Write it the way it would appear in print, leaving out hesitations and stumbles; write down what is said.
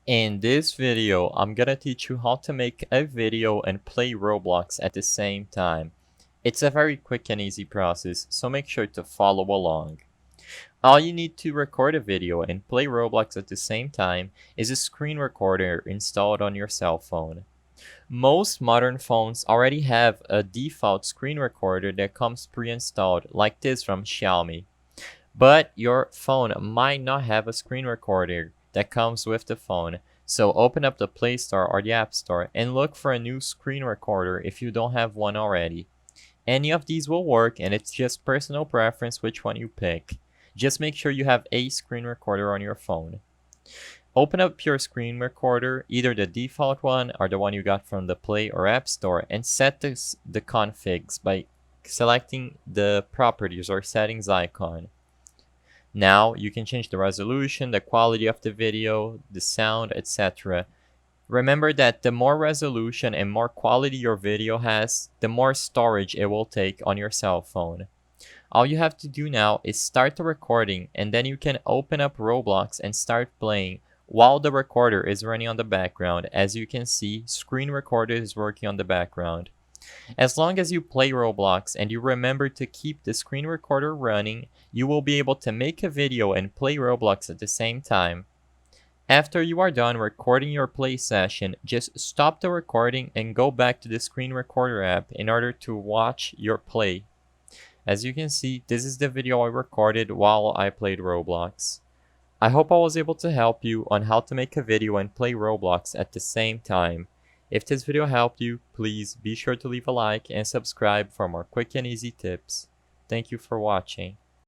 In this video, I'm gonna teach you how to make a video and play Roblox at the same time. It's a very quick and easy process, so make sure to follow along. All you need to record a video and play Roblox at the same time is a screen recorder installed on your cell phone. Most modern phones already have a default screen recorder that comes pre-installed, like this from Xiaomi. But your phone might not have a screen recorder that comes with the phone, so open up the Play Store or the App Store and look for a new screen recorder if you don't have one already. Any of these will work, and it's just personal preference which one you pick. Just make sure you have a screen recorder on your phone. Open up your screen recorder, either the default one or the one you got from the Play or App Store, and set the configs by selecting the properties or settings icon. Now you can change the resolution, the quality of the video, the sound, etc. Remember that the more resolution and more quality your video has, the more storage it will take on your cell phone. All you have to do now is start the recording, and then you can open up Roblox and start playing while the recorder is running on the background. As you can see, screen recorder is working on the background. As long as you play Roblox and you remember to keep the screen recorder running, you will be able to make a video and play Roblox at the same time. After you are done recording your play session, just stop the recording and go back to the screen recorder app in order to watch your play. As you can see, this is the video I recorded while I played Roblox. I hope I was able to help you on how to make a video and play Roblox at the same time. If this video helped you, please be sure to leave a like and subscribe for more quick and easy tips. Thank you for watching.